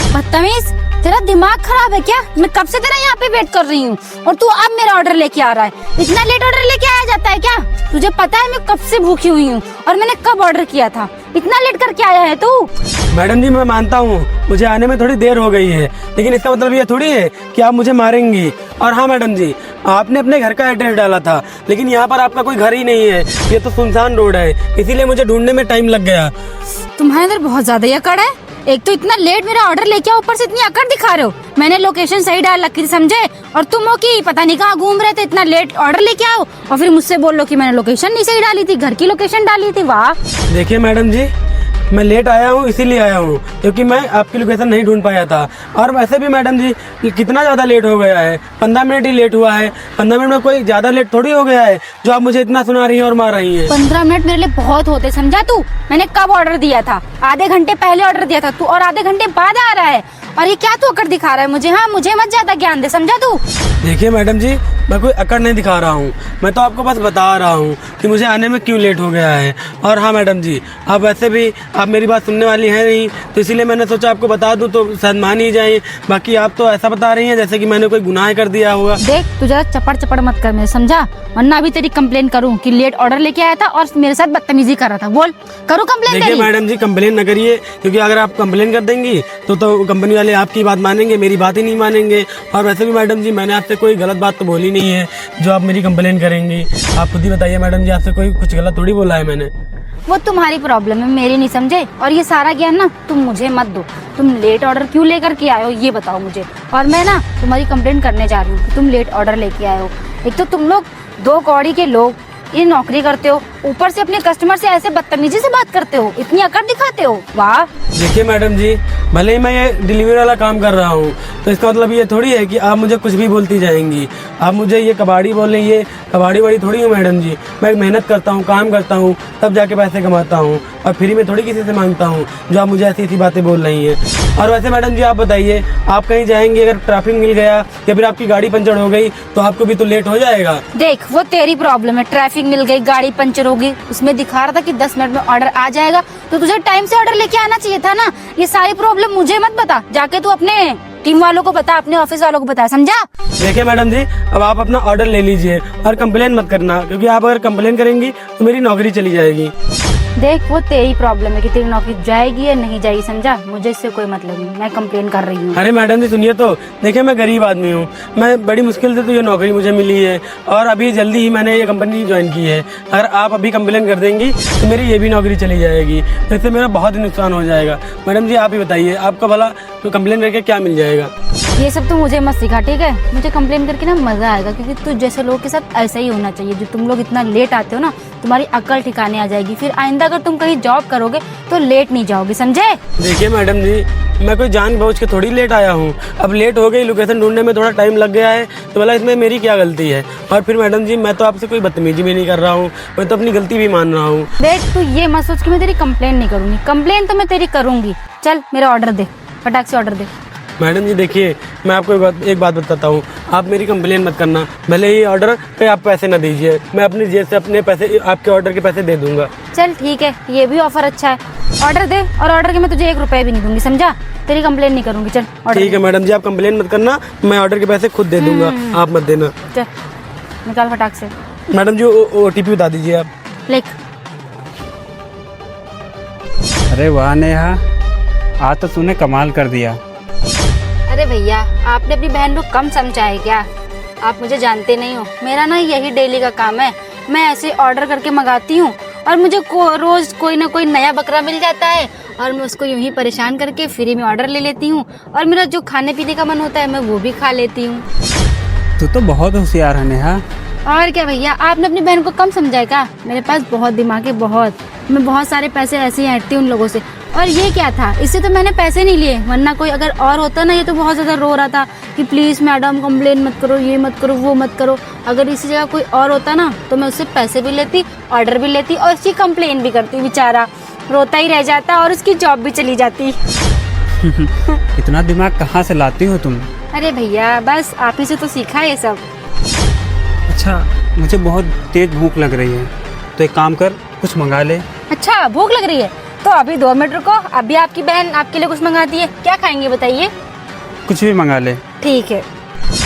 बदतमीज, तेरा दिमाग खराब है क्या? मैं कब से तेरा यहाँ पे वेट कर रही हूँ और तू अब मेरा ऑर्डर लेके आ रहा है। इतना लेट ऑर्डर लेके आया जाता है क्या? तुझे पता है मैं कब से भूखी हुई हूँ और मैंने कब ऑर्डर किया था? इतना लेट करके आया है तू। मैडम जी मैं मानता हूँ मुझे आने में थोड़ी देर हो गई है, लेकिन इसका मतलब ये थोड़ी है कि आप मुझे मारेंगी। और हाँ मैडम जी, आपने अपने घर का एड्रेस डाला था, लेकिन यहाँ पर आपका कोई घर ही नहीं है, ये तो सुनसान रोड है, इसीलिए मुझे ढूंढने में टाइम लग गया। तुम्हारे अंदर बहुत ज्यादा अकड़ है। एक तो इतना लेट मेरा ऑर्डर लेके आओ, ऊपर से इतनी अकड़ दिखा रहे हो। मैंने लोकेशन सही डाल रखी थी समझे, और तुम हो कि पता नहीं कहाँ घूम रहे थे, इतना लेट ऑर्डर लेके आओ और फिर मुझसे बोल लो कि मैंने लोकेशन नहीं सही डाली थी, घर की लोकेशन डाली थी। वाह। देखिए मैडम जी, मैं लेट आया हूँ इसीलिए आया हूँ क्योंकि मैं आपकी लोकेशन नहीं ढूंढ पाया था। और वैसे भी मैडम जी कितना ज़्यादा लेट हो गया है, 15 मिनट ही लेट हुआ है। 15 मिनट में कोई ज़्यादा लेट थोड़ी हो गया है जो आप मुझे इतना सुना रही हैं और मार रही हैं। 15 मिनट मेरे लिए बहुत होते समझा तू। मैंने कब ऑर्डर दिया था? आधे घंटे पहले ऑर्डर दिया था तू, और आधे घंटे बाद आ रहा है। और ये क्या तू अकड़ दिखा रहा है मुझे? हाँ, मुझे मत ज्यादा ज्ञान दे समझा तू। देखिए मैडम जी, मैं कोई अकड़ नहीं दिखा रहा हूँ, मैं तो आपको बस बता रहा हूँ कि मुझे आने में क्यों लेट हो गया है। और हाँ मैडम जी, आप वैसे भी आप मेरी बात सुनने वाली हैं नहीं, तो इसीलिए मैंने सोचा आपको बता दूँ तो शायद मान ही जाए। बाकी आप तो ऐसा बता रही हैं जैसे कि मैंने कोई गुनाह कर दिया होगा। देख तू जरा चपड़ चपड़ मत कर मेरे, समझा? वरना अभी तेरी कंप्लेन करूँ कि लेट ऑर्डर लेके आया था और मेरे साथ बदतमीजी कर रहा था। बोल, करूँ कंप्लेन? देखिए मैडम जी, कंप्लेन न करिए, क्योंकि अगर आप कंप्लेन कर देंगी तो कंपनी वाले आपकी बात मानेंगे, मेरी बात ही नहीं मानेंगे। और वैसे भी मैडम जी मैंने आपसे कोई गलत बात तो बोली नहीं है जो आप मेरी कंप्लेन करेंगी। आप खुद ही बताइए मैडम जी, आपसे कोई कुछ गलत थोड़ी बोला है मैंने। वो तुम्हारी प्रॉब्लम है, मेरी नहीं समझे। और ये सारा ज्ञान ना तुम मुझे मत दो। तुम लेट ऑर्डर क्यों लेकर के आए हो ये बताओ मुझे, और मैं ना तुम्हारी कंप्लेंट करने जा रही हूँ कि तुम लेट ऑर्डर लेके आए हो। एक तो तुम लोग दो कौड़ी के लोग, ये नौकरी करते हो, ऊपर से अपने कस्टमर से ऐसे बदतमीजी से बात करते हो, इतनी अकड़ दिखाते हो। वाह। देखिए मैडम जी, भले ही मैं ये डिलीवरी वाला काम कर रहा हूँ, तो इसका मतलब ये थोड़ी है कि आप मुझे कुछ भी बोलती जाएंगी। आप मुझे ये कबाड़ी बोल रही, ये कबाड़ी वाड़ी थोड़ी हूँ मैडम जी। मैं मेहनत करता हूँ, काम करता हूँ, तब जाके पैसे कमाता हूँ, और फ्री में थोड़ी किसी से मांगता हूँ जो आप मुझे ऐसी ऐसी बातें बोल रही हैं। और वैसे मैडम जी आप बताइए, आप कहीं जाएंगे, अगर ट्रैफिक मिल गया या फिर आपकी गाड़ी पंचर हो गई तो आपको भी तो लेट हो जाएगा। देख वो तेरी प्रॉब्लम है, ट्रैफिक मिल गई, गाड़ी पंचर हो गई, उसमें दिखा रहा था कि 10 मिनट में ऑर्डर आ जाएगा, तो तुझे टाइम से ऑर्डर लेके आना चाहिए था ना। ये सारी प्रॉब्लम मुझे मत बता, जाके तू अपने टीम वालों को बता, अपने ऑफिस वालों को बता, समझा? देखिए मैडम जी, अब आप अपना ऑर्डर ले लीजिए और कंप्लेन मत करना, क्योंकि आप अगर कंप्लेन करेंगी तो मेरी नौकरी चली जाएगी। देख वो तेरी प्रॉब्लम है कि तेरी नौकरी जाएगी या नहीं जाएगी, समझा? मुझे इससे कोई मतलब नहीं, मैं कंप्लेन कर रही हूँ। अरे मैडम जी सुनिए तो, देखिए मैं गरीब आदमी हूँ, मैं बड़ी मुश्किल से तो ये नौकरी मुझे मिली है, और अभी जल्दी ही मैंने ये कंपनी ज्वाइन की है। अगर आप अभी कंप्लेन कर देंगी तो मेरी ये भी नौकरी चली जाएगी, तो इससे मेरा बहुत ही नुकसान हो जाएगा। मैडम जी आप ही बताइए, आपका भला तो कंप्लेन करके क्या मिल जाएगा? ये सब तो मुझे मत सिखा, ठीक है? मुझे कंप्लेन करके ना मजा आएगा, क्योंकि तू जैसे लोगों के साथ ऐसा ही होना चाहिए। जो तुम लोग इतना लेट आते हो ना, तुम्हारी अक्ल ठिकाने आ जाएगी, फिर आइंदा अगर तुम कहीं जॉब करोगे तो लेट नहीं जाओगे, समझे? देखिए मैडम जी, मैं कोई जानबूझ के थोड़ी लेट आया हूँ। अब लेट हो गई, लोकेशन ढूंढने में थोड़ा टाइम लग गया है, तो भला इसमें मेरी क्या गलती है? और फिर मैडम जी मैं तो आपसे कोई बदतमीजी भी नहीं कर रहा हूँ, मैं तो अपनी गलती भी मान रहा हूँ। देख तू ये मत सोच कि मैं तेरी कंप्लेन नहीं करूंगी, कंप्लेन तो मैं तेरी करूंगी। चल मेरा ऑर्डर दे, फटाक से ऑर्डर दे। मैडम जी देखिए, मैं आपको एक बात बताता हूँ, आप मेरी कंप्लेन मत करना, भले ही ऑर्डर पे आप पैसे ना दीजिए, मैं अपनी जेब से अपने पैसे, आपके ऑर्डर के पैसे दे दूंगा। चल ठीक है, ये भी ऑफर अच्छा है, ऑर्डर दे, और ऑर्डर के मैं तुझे 1 रुपए भी नहीं दूंगी, समझा? तेरी कंप्लेन नहीं करूंगी। चल ऑर्डर। ठीक है मैडम जी, आप कंप्लेन मत करना, मैं ऑर्डर के पैसे खुद दे दूंगा, आप मत देना। चल निकाल फटाक से। मैडम जी OTP बता दीजिए आप। लिख। अरे वाह नेहा, आज तो तूने कमाल कर दिया। अरे भैया, आपने अपनी बहन को कम समझा है क्या? आप मुझे जानते नहीं हो, मेरा ना यही डेली का काम है। मैं ऐसे ऑर्डर करके मंगाती हूँ और मुझे रोज कोई ना कोई नया बकरा मिल जाता है, और मैं उसको यूं ही परेशान करके फ्री में ऑर्डर ले लेती हूँ, और मेरा जो खाने पीने का मन होता है मैं वो भी खा लेती हूँ। तू तो बहुत होशियार है नेहा। और क्या भैया, आपने अपनी बहन को कम समझा है क्या? मेरे पास बहुत दिमाग है, बहुत। मैं बहुत सारे पैसे ऐसे ही ऐंठती हूँ उन लोगों से। और ये क्या था, इससे तो मैंने पैसे नहीं लिए, वरना कोई अगर और होता ना, ये तो बहुत ज्यादा रो रहा था कि प्लीज मैडम कंप्लेन मत करो, ये मत करो, वो मत करो। अगर इसी जगह कोई और होता ना तो मैं उससे पैसे भी लेती, ऑर्डर भी लेती, और उसकी कंप्लेन भी करती। बेचारा रोता ही रह जाता और उसकी जॉब भी चली जाती। इतना दिमाग कहाँ से लाती हो तुम? अरे भैया बस आप ही से तो सीखा ये सब। अच्छा, मुझे बहुत तेज भूख लग रही है, तो एक काम कर, कुछ मंगा ले। अच्छा भूख लग रही है, तो अभी 2 मिनट रुको, अभी आपकी बहन आपके लिए कुछ मंगाती है। क्या खाएंगे बताइए? कुछ भी मंगा ले। ठीक है,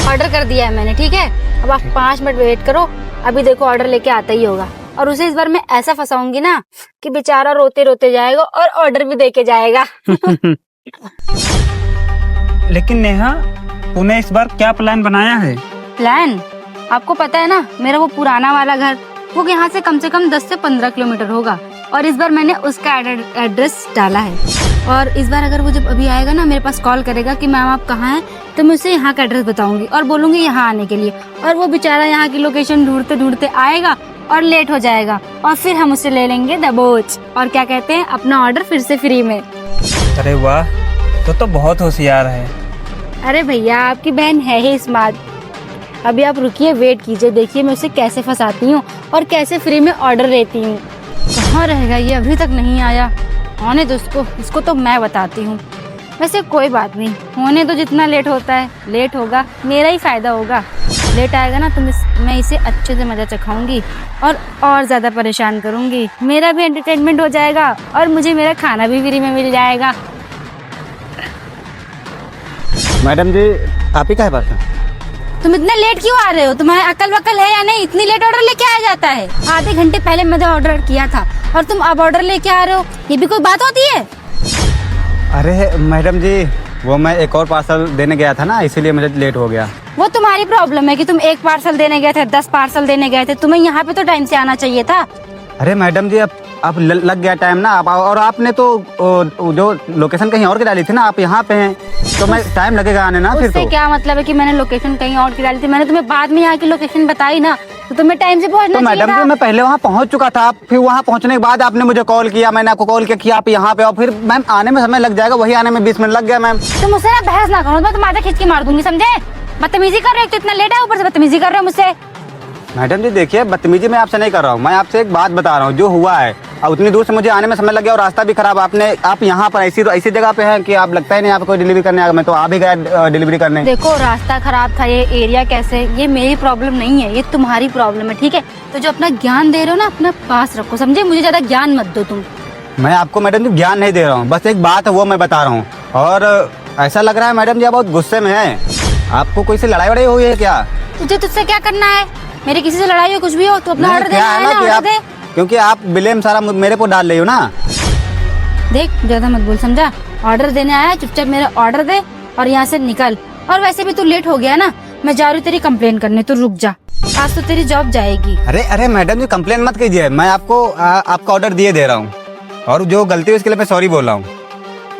ऑर्डर कर दिया है मैंने, ठीक है। अब आप 5 मिनट वेट करो, अभी देखो ऑर्डर लेके आता ही होगा। और उसे इस बार मैं ऐसा फंसाऊंगी ना कि बेचारा रोते रोते जाएगा और ऑर्डर भी देके जाएगा। लेकिन नेहा, तूने इस बार क्या प्लान बनाया है? प्लान? आपको पता है ना, मेरा वो पुराना वाला घर, वो यहाँ से कम 10 से 15 किलोमीटर होगा। और इस बार मैंने उसका एड्रेस डाला है। और इस बार अगर वो जब अभी आएगा ना, मेरे पास कॉल करेगा कि मैम आप कहाँ हैं, तो मैं उसे यहाँ का एड्रेस बताऊंगी और बोलूंगी यहाँ आने के लिए। और वो बेचारा यहाँ की लोकेशन ढूंढते ढूंढते आएगा और लेट हो जाएगा। और फिर हम उससे ले लेंगे दबोच, और क्या कहते हैं, अपना ऑर्डर फिर से फ्री में। अरे वाह, तो बहुत होशियार है। अरे भैया, आपकी बहन है ही स्मार्ट। अभी आप रुकिए, वेट कीजिए, देखिए मैं उसे कैसे फंसाती हूँ और कैसे फ्री में ऑर्डर लेती हूँ। कहाँ रहेगा ये, अभी तक नहीं आया। होने दो इसको तो मैं बताती हूँ। वैसे कोई बात नहीं, होने दो, जितना लेट होता है लेट होगा, मेरा ही फायदा होगा। लेट आएगा ना तो मैं इसे अच्छे से मजा चखाऊंगी और ज्यादा परेशान करूंगी। मेरा भी एंटरटेनमेंट हो जाएगा और मुझे मेरा खाना भी फ्री में मिल जाएगा। मैडम जी, आप ही का है बात है? तुम इतने लेट क्यों आ रहे हो? तुम्हारे अकल वकल है या नहीं? इतनी लेट ऑर्डर लेके आ जाता है? आधे घंटे पहले मैंने ऑर्डर किया था और तुम अब ऑर्डर लेके आ रहे हो, ये भी कोई बात होती है? अरे मैडम जी, वो मैं एक और पार्सल देने गया था ना, इसीलिए मुझे लेट हो गया। वो तुम्हारी प्रॉब्लम है कि तुम 1 पार्सल देने गए थे, 10 पार्सल देने गए थे। तुम्हें यहाँ पे तो टाइम से आना चाहिए था। अरे मैडम जी, अब लग गया टाइम ना। और आपने तो जो लोकेशन कहीं और की डाली थी ना, आप यहाँ पे हैं, तो मैं टाइम लगेगा आने ना। फिर उससे तो क्या मतलब है कि मैंने लोकेशन कहीं और की डाली थी? मैंने तुम्हें बाद में यहाँ की लोकेशन बताई ना, तो तुम्हें टाइम से पहुँचना तो चाहिए मैडम जी, था। मैं पहले वहाँ पहुँच चुका था। फिर वहाँ पहुँचने के बाद आपने मुझे कॉल किया, मैंने आपको कॉल किया कि आप यहाँ पे, और फिर मैम आने में समय लग जाएगा, वही आने में 20 मिनट लग गया मैम। तुम मुझसे ना बहस ना करो, मैं तुम्हारा खींच के मार दूंगी, समझे? बदतमीजी कर रहे हो, तो इतना लेट है, ऊपर से बदतमीजी कर रहे हो मुझसे। मैडम जी देखिए, बदतमीजी मैं आपसे नहीं कर रहा हूँ, मैं आपसे एक बात बता रहा हूँ जो हुआ है। और उतनी दूर से मुझे आने में समय लग गया और रास्ता भी खराब। आप यहाँ पर ऐसी जगह पे हैं कि आप लगता ही नहीं आप कोई डिलीवरी करने आया। मैं तो आ भी गया डिलीवरी करने। देखो, रास्ता खराब था, ये एरिया कैसे, ये मेरी प्रॉब्लम नहीं है, ये तुम्हारी प्रॉब्लम है, ठीक है? तो जो अपना ज्ञान दे रहे हो ना, अपना पास रखो, समझे? मुझे ज्यादा ज्ञान मत दो तुम। मैं आपको मैडम जी ज्ञान नहीं दे रहा हूँ, बस एक बात है वो मैं बता रहा हूँ। और ऐसा लग रहा है मैडम जी आप बहुत गुस्से में हैं। आपको कोई से लड़ाई वड़ाई हुई है क्या? तुझसे क्या करना है? मेरी किसी से लड़ाई हो, कुछ भी हो, तो अपना नहीं, ऑर्डर क्या देना है है ना ना, कि ऑर्डर दे। क्योंकि आप ब्लेम सारा मेरे को डाल रही हो ना। देख, ज्यादा मत बोल, समझा? ऑर्डर देने आया, चुपचाप मेरा ऑर्डर दे और यहाँ से निकल। और वैसे भी तू लेट हो गया ना, मैं जा रही हूँ तेरी कंप्लेन करने, तू रुक जा, आज तो तेरी जॉब जाएगी। अरे मैडम जी, कंप्लेन मत कीजिए, मैं आपको आपका ऑर्डर दिए दे रहा हूँ, और जो गलती हुई उसके लिए मैं सॉरी बोल रहा हूँ।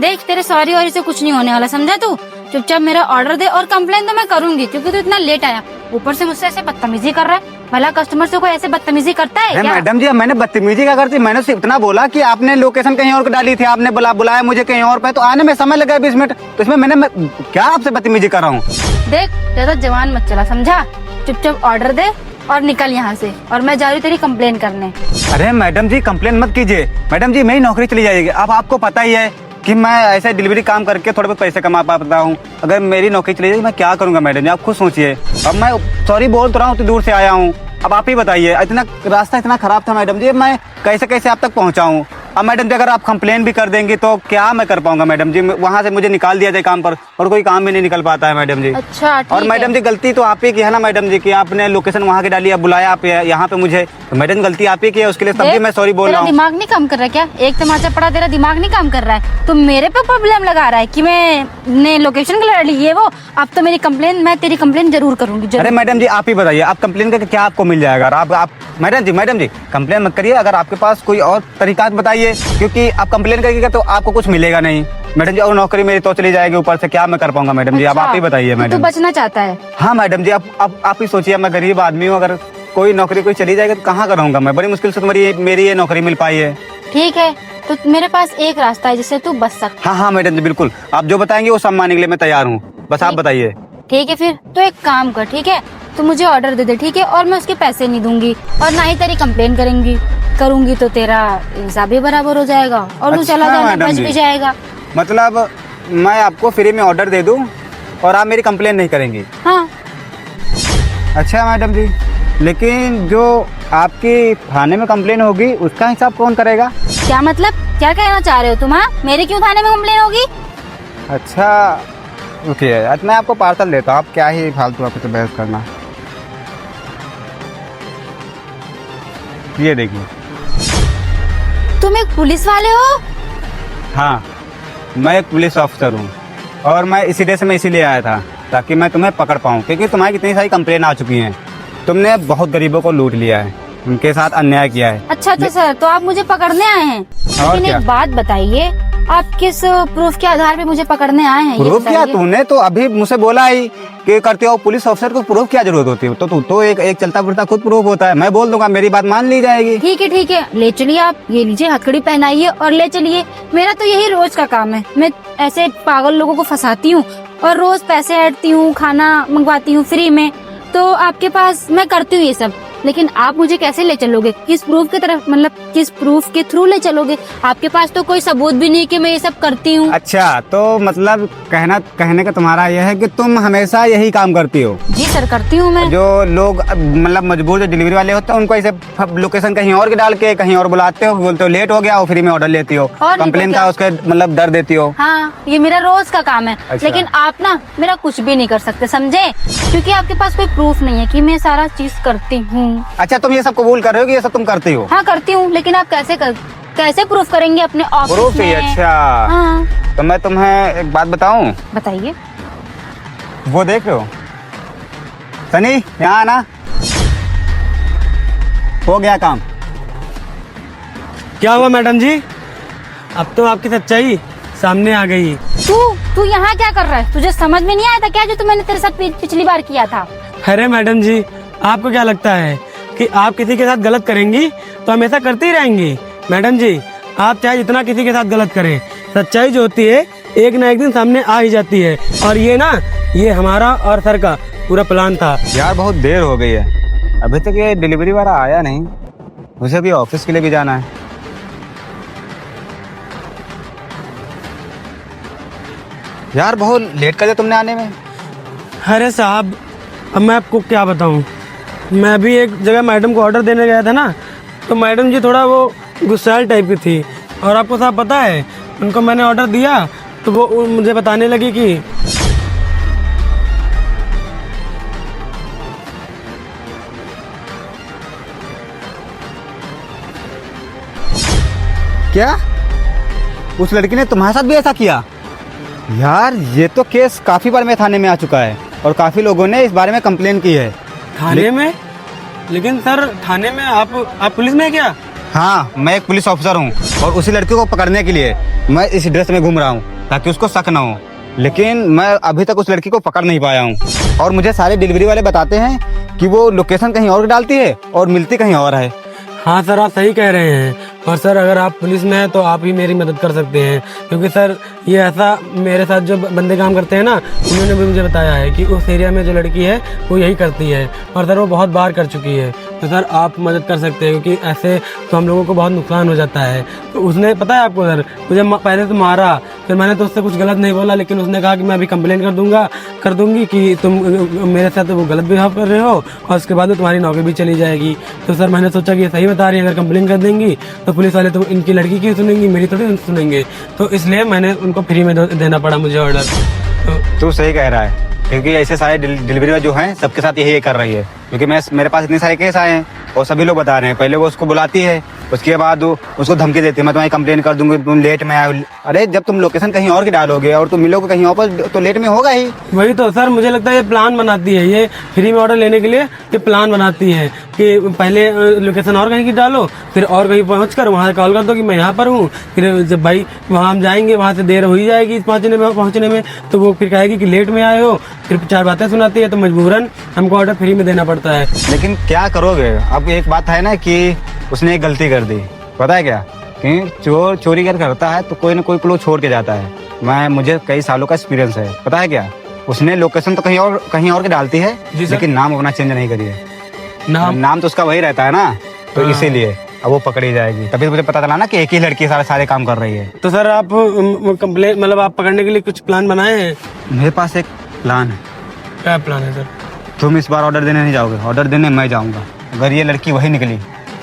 देख, तेरे सॉरी और से कुछ नहीं होने वाला, समझा? तू चुपचाप मेरा ऑर्डर दे, और कंप्लेन तो मैं करूंगी क्योंकि तू इतना लेट आया। ऊपर से मुझसे ऐसे बदतमीजी कर रहा है। भला कस्टमर से कोई ऐसे बदतमीजी करता है अरे क्या? मैडम जी, अब मैंने बदतमीजी क्या करती? मैंने सिर्फ इतना बोला कि आपने लोकेशन कहीं और डाली थी, आपने बुलाया मुझे कहीं और पे, तो आने में समय लगा 20 मिनट, तो इसमें मैं क्या आपसे बदतमीजी कर रहा हूँ? देख, ज्यादा जवान मत चला, समझा? चुपचाप ऑर्डर दे और निकल यहाँ से, और मैं जा रही हूँ तेरी कंप्लेन करने। अरे मैडम जी, कंप्लेन मत कीजिए। मैडम जी, मेरी नौकरी चली जाएगी। अब आपको पता ही है कि मैं ऐसे डिलीवरी काम करके थोड़े बहुत पैसे कमा पाता हूँ। अगर मेरी नौकरी चली जाएगी मैं क्या करूँगा मैडम जी, आप खुद सोचिए। अब मैं सॉरी बोल तो रहा हूँ, इतनी दूर से आया हूँ, अब आप ही बताइए। इतना रास्ता इतना खराब था मैडम जी, मैं कैसे आप तक पहुँचाऊँ? अब मैडम जी, अगर आप कंप्लेन भी कर देंगी तो क्या मैं कर पाऊंगा मैडम जी? वहाँ से मुझे निकाल दिया जाए काम पर, और कोई काम भी नहीं निकल पाता है मैडम जी। अच्छा, ठीक और मैडम जी, गलती तो आप ही की है ना मैडम जी, कि आपने लोकेशन वहाँ की डाली, अब बुलाया आप यहाँ पे मुझे, तो मैडम गलती आप ही की है, उसके लिए तब भी मैं सॉरी बोल रहा हूँ। दिमाग नहीं काम कर रहा है क्या? एक तमाचा पड़ा, तेरा दिमाग नहीं काम कर रहा है? तुम मेरे पे प्रॉब्लम लगा रहा है कि मैंने लोकेशन की लड़ा ली, ये वो। अब तो मैं तेरी कंप्लेन जरूर करूंगी, जरूर। अरे मैडम जी, आप ही बताइए, आप कंप्लेन करके क्या आपको मिल जाएगा? आप मैडम जी कंप्लेन मत करिए, अगर आपके पास कोई और तरीका बताइए, क्योंकि आप कंप्लेन करिएगा तो आपको कुछ मिलेगा नहीं मैडम जी, और नौकरी मेरी तो चली जाएगी, ऊपर से क्या मैं कर पाऊंगा मैडम जी? अब आप ही बताइए तू मैडम। बचना चाहता है? हाँ मैडम जी, अब आप ही सोचिए, मैं गरीब आदमी हूँ, अगर कोई नौकरी कोई चली जाएगी तो कहाँ करूँगा मैं? बड़ी मुश्किल से मेरी ये नौकरी मिल पाई है। ठीक है, तो मेरे पास एक रास्ता है जिससे तू बच सकता। हाँ मैडम जी, बिल्कुल, आप जो बताएंगे वो सब मानने के लिए मैं तैयार हूँ, बस आप बताइए। ठीक है, फिर तो एक काम कर, ठीक है? तू मुझे ऑर्डर दे दे, ठीक है? और मैं उसके पैसे नहीं दूंगी, और ना ही तेरी कंप्लेन करूंगी, तो तेरा हिसाब भी बराबर हो जाएगा, और तू अच्छा चला जाना, मैडम बच जी। भी जाएगा। मतलब मैं आपको फ्री में ऑर्डर दे दूं और आप मेरी कंप्लेन नहीं करेंगी? हाँ, अच्छा मैडम जी, लेकिन जो आपकी थाने में कंप्लेन होगी उसका हिसाब कौन करेगा? क्या मतलब? क्या कहना चाह रहे हो तुम? हाँ, मेरे क्यों थाने में कंप्लेन होगी? अच्छा रुकिए, आज मैं आपको पार्सल देता हूँ, आप क्या ही फालतू आपसे बहस करना। ये देखिए। तुम एक पुलिस वाले हो? हाँ, मैं एक पुलिस ऑफिसर हूँ और मैं इसी देश में इसीलिए आया था ताकि मैं तुम्हें पकड़ पाऊँ, क्योंकि तुम्हारी कितनी सारी कंप्लेन आ चुकी हैं। तुमने बहुत गरीबों को लूट लिया है, उनके साथ अन्याय किया है। अच्छा तो सर, तो आप मुझे पकड़ने आए हैं? लेकिन क्या? एक बात बताइए, आप किस प्रूफ के आधार पे मुझे पकड़ने आए हैं? ये प्रूफ क्या? बताइए। तूने तो अभी मुझसे बोला ही कि करते हो पुलिस ऑफिसर को प्रूफ क्या जरूरत होती है? तो तू तो एक चलता फिरता खुद प्रूफ होता है। मैं बोल दूंगा, मेरी बात मान ली जाएगी। ठीक है, ले चलिए आप। ये लीजिए, हथकड़ी पहनाइए और ले चलिए। मेरा तो यही रोज का काम है। मैं ऐसे पागल लोगों को फंसाती हूँ और रोज पैसे ऐंठती हूँ, खाना मंगवाती हूँ फ्री में। तो आपके पास मैं करती हूँ ये सब, लेकिन आप मुझे कैसे ले चलोगे? किस प्रूफ की तरफ, मतलब किस प्रूफ के थ्रू ले चलोगे? आपके पास तो कोई सबूत भी नहीं कि मैं ये सब करती हूँ। अच्छा, तो मतलब कहने का तुम्हारा यह है कि तुम हमेशा यही काम करती हो? जी सर, करती हूँ मैं। जो लोग मतलब मजबूर जो डिलीवरी वाले होते हैं उनको ऐसे लोकेशन कहीं और के डाल के कहीं और बुलाते हो, बोलते हो लेट हो गया और फ्री में ऑर्डर लेती हो, और नहीं तो कंप्लेन क्या? का उसके मतलब दर देती हो। हाँ, ये मेरा रोज का काम है। अच्छा। लेकिन आप ना मेरा कुछ भी नहीं कर सकते, समझे? क्योंकि आपके पास कोई प्रूफ नहीं है कि मैं सारा चीज करती हूँ। अच्छा, तुम ये सब कबूल कर रहे हो कि ये सब तुम करती हो? हाँ, करती हूँ, लेकिन आप कैसे प्रूफ करेंगे अपने प्रूफ ऑफिस ही? में? अच्छा, हाँ, तो मैं तुम्हें एक बात बताऊं? बताइए। वो देख रहे हो सनी, यहाँ आना। हो गया काम। क्या हुआ मैडम जी? अब तो आपकी सच्चाई सामने आ गई। तू यहाँ क्या कर रहा है? तुझे समझ में नहीं आया था क्या जो मैंने तेरे साथ पिछली बार किया था? अरे मैडम जी, आपको क्या लगता है कि आप किसी के साथ गलत करेंगी तो हमेशा करती ही रहेंगी? मैडम जी, आप चाहे जितना किसी के साथ गलत करें, सच्चाई जो होती है एक ना एक दिन सामने आ ही जाती है। और ये हमारा और सर का पूरा प्लान था। यार बहुत देर हो गई है, अभी तक ये डिलीवरी वाला आया नहीं। मुझे अभी ऑफिस के लिए भी जाना है। यार बहुत लेट कर दिया तुमने आने में। अरे साहब, अब मैं आपको क्या बताऊं। मैं अभी एक जगह मैडम को ऑर्डर देने गया था ना, तो मैडम जी थोड़ा वो गुस्सैल टाइप की थी। और आपको साहब पता है, उनको मैंने ऑर्डर दिया तो वो मुझे बताने लगी कि क्या उस लड़की ने तुम्हारे साथ भी ऐसा किया? यार ये तो केस काफी बार में थाने में आ चुका है और काफी लोगों ने इस बारे में कंप्लेन की है। थाने में? लेकिन सर, थाने में आप पुलिस में हैं क्या? हाँ, मैं एक पुलिस ऑफिसर हूँ और उसी लड़की को पकड़ने के लिए मैं इस ड्रेस में घूम रहा हूँ ताकि उसको शक न हो। लेकिन मैं अभी तक उस लड़की को पकड़ नहीं पाया हूँ और मुझे सारे डिलीवरी वाले बताते हैं कि वो लोकेशन कहीं और डालती है और मिलती कहीं और है। हाँ सर, आप सही कह रहे हैं। और सर, अगर आप पुलिस में हैं तो आप ही मेरी मदद कर सकते हैं, क्योंकि सर ये ऐसा मेरे साथ जो बंदे काम करते हैं ना, उन्होंने भी मुझे बताया है कि उस एरिया में जो लड़की है वो यही करती है और सर वो बहुत बार कर चुकी है। तो सर आप मदद कर सकते हैं, क्योंकि ऐसे तो हम लोगों को बहुत नुकसान हो जाता है। तो उसने, पता है आपको सर, मुझे पहले तो मारा, फिर मैंने तो उससे कुछ गलत नहीं बोला, लेकिन उसने कहा कि मैं अभी कंप्लेन कर दूंगी कि तुम मेरे साथ वो गलत व्यवहार कर रहे हो और उसके बाद तुम्हारी नौकरी भी चली जाएगी। तो सर मैंने सोचा कि ये सही बता रही है, अगर कंप्लेन कर देंगी तो पुलिस वाले तो इनकी लड़की की सुनेंगी, मेरी थोड़ी सुनेंगे। तो इसलिए मैंने उनको फ्री में देना पड़ा मुझे ऑर्डर। तू सही कह रहा है, क्योंकि ऐसे सारे डिलीवरी जो हैं सबके साथ यही कर रही है। क्योंकि मेरे पास इतने सारे केस आए हैं और सभी लोग बता रहे हैं। पहले वो उसको बुलाती है, उसके बाद उसको धमकी देती है, मैं तुम्हारी कंप्लेन कर दूंगी, तुम लेट में आए। अरे जब तुम लोकेशन कहीं और की डालोगे और तुम मिलोगे कहीं और पर तो लेट में होगा ही। वही तो सर, मुझे लगता है ये प्लान बनाती है, ये फ्री में ऑर्डर लेने के लिए ये प्लान बनाती है कि पहले लोकेशन और कहीं की डालो, फिर और कहीं पहुंचकर वहाँ कॉल कर दो कि मैं यहाँ पर हूँ। फिर जब भाई वहाँ हम जाएंगे, वहाँ से देर हो ही जाएगी पहुँचने में, तो वो फिर कहेगी कि लेट में आए हो, फिर 4 बातें सुनाती है, तो मजबूरन हमको ऑर्डर फ्री में देना पड़ता है। लेकिन क्या करोगे? अब एक बात है ना कि उसने एक गलती कर दी, पता है क्या? कि चोर चोरी करता है तो कोई ना कोई क्लू छोड़ के जाता है। मुझे कई सालों का एक्सपीरियंस है, पता है क्या? उसने लोकेशन तो कहीं और के डालती है, लेकिन नाम अपना चेंज नहीं करी है। नाम तो उसका वही रहता है ना, तो इसीलिए अब वो पकड़ी जाएगी। तभी मुझे पता चला ना कि एक ही लड़की सारे काम कर रही है। तो सर आप कंप्लेन, मतलब आप पकड़ने के लिए कुछ प्लान बनाए हैं? मेरे पास एक प्लान है। क्या प्लान है सर? तुम इस बार ऑर्डर देने नहीं जाओगे, ऑर्डर देने मैं जाऊंगा। अगर ये लड़की वही निकली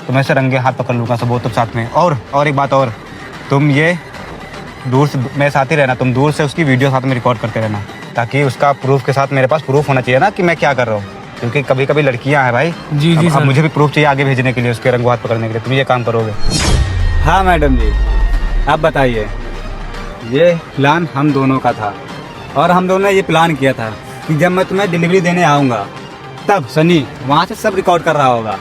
तो मैं से रंगे हाथ पकड़ लूंगा, सब वो तो साथ में। और एक बात और, तुम ये दूर से मेरे साथ ही रहना, तुम दूर से उसकी वीडियो साथ में रिकॉर्ड करते रहना, ताकि उसका प्रूफ के साथ मेरे पास प्रूफ होना चाहिए ना कि मैं क्या कर रहा हूँ। क्योंकि कभी कभी लड़कियां हैं भाई। जी जी अब सर। मुझे भी प्रूफ चाहिए आगे भेजने के लिए, उसके रंगो हाथ पकड़ने के लिए। तुम ये काम करोगे? हाँ मैडम जी, आप बताइए। ये प्लान हम दोनों का था और हम दोनों ने ये प्लान किया था कि जब मैं तुम्हें डिलीवरी देने आऊँगा तब सनी वहाँ से सब रिकॉर्ड कर रहा होगा।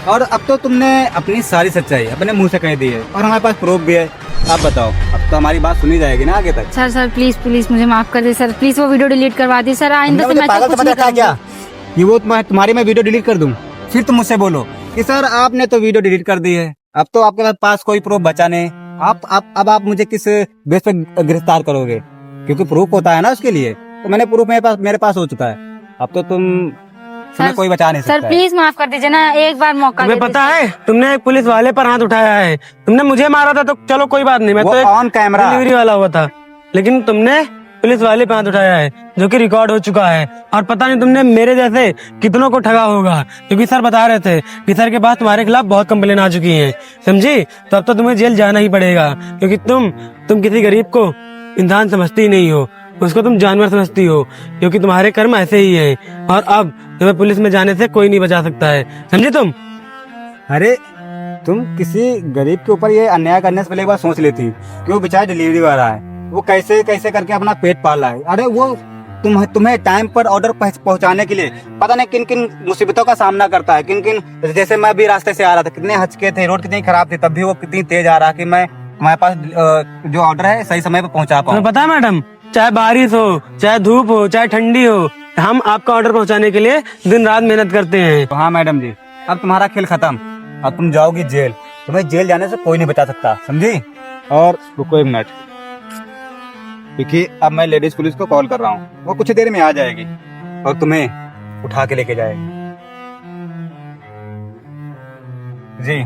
और अब तो तुमने अपनी सारी सच्चाई अपने मुंह से कह दी है और हमारे पास प्रूफ भी है। आप बताओ, अब तो हमारी बात सुनी जाएगी ना आगे तक। सर सर प्लीज प्लीज मुझे माफ कर दे सर, प्लीज वो वीडियो डिलीट करवा दी सर। आइंदा से तुमने मैं मुझे ऐसा पागल कुछ समझ नहीं रखा है क्या करूंगी। कि वो तुम्हारी मैं वीडियो डिलीट कर दूं? फिर तुम मुझसे बोलो कि सर आपने तो वीडियो डिलीट कर दी है, अब तो आपके पास कोई प्रूफ बचा नहीं। आप मुझे किस बेस पे गिरफ्तार करोगे? क्योंकि प्रूफ होता है ना उसके लिए। तो मैंने प्रूफ मेरे पास हो चुका है। अब तो तुम्हें कोई बचा नहीं सर सकता है। प्लीज माफ कर दीजिए ना, एक बार मौका तुम्हें दे पता है तुमने एक पुलिस वाले पर हाथ उठाया है, तुमने मुझे मारा था तो चलो कोई बात नहीं, मैं वो तो एक ऑन कैमरा। डिलीवरी वाला हुआ था, लेकिन तुमने पुलिस वाले पे हाथ उठाया है जो कि रिकॉर्ड हो चुका है। और पता नहीं तुमने मेरे जैसे कितनों को ठगा होगा, क्योंकि सर बता रहे थे कि सर के पास तुम्हारे खिलाफ बहुत कंप्लेन आ चुकी हैं, समझी? तो अब तो तुम्हें जेल जाना ही पड़ेगा, क्योंकि तुम किसी गरीब को इंसान समझती ही नहीं हो, उसको तुम जानवर समझती हो, क्योंकि तुम्हारे कर्म ऐसे ही हैं। और अब तुम्हें पुलिस में जाने से कोई नहीं बचा सकता है, समझे तुम? अरे तुम किसी गरीब के ऊपर ये अन्याय करने से पहले एक बार सोच लेती कि वो बेचारा डिलीवरी वाला है, वो कैसे कैसे करके अपना पेट पाल रहा है। अरे वो तुम्हें टाइम पर ऑर्डर पहुंचाने के लिए पता नहीं किन किन मुसीबतों का सामना करता है, किन किन। जैसे मैं भी रास्ते से आ रहा था, कितने हचके थे, रोड कितनी खराब थी, तब भी वो कितनी तेज आ रहा कि मैं हमारे पास जो ऑर्डर है सही समय पर पहुंचा पाऊँ। तुम्हें पता है मैडम, चाहे बारिश हो, चाहे धूप हो, चाहे ठंडी हो, हम आपका ऑर्डर पहुंचाने के लिए दिन रात मेहनत करते हैं। तो हाँ मैडम जी, अब तुम्हारा खेल खत्म, अब तुम जाओगी जेल। तुम्हें जेल जाने से कोई नहीं बचा सकता, समझी? और रुको एक मिनट, क्योंकि अब मैं लेडीज पुलिस को कॉल कर रहा हूँ, वो कुछ देर में आ जाएगी और तुम्हें उठा के लेके जाएगी। जी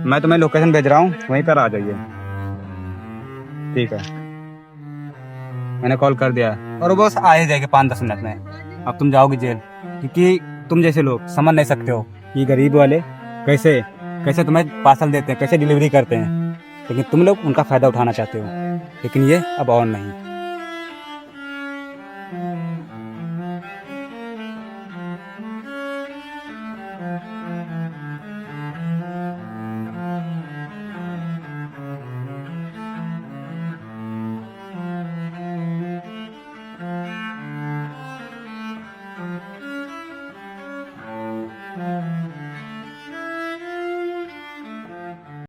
मैं तुम्हें लोकेशन भेज रहा हूँ, वहीं पर आ जाइए। ठीक है, मैंने कॉल कर दिया और वो बस आ ही जाएगी 5-10 मिनट में। अब तुम जाओगी जेल, क्योंकि तुम जैसे लोग समझ नहीं सकते हो कि गरीब वाले कैसे कैसे तुम्हें पार्सल देते हैं, कैसे डिलीवरी करते हैं, लेकिन तुम लोग उनका फायदा उठाना चाहते हो। लेकिन ये अब और नहीं।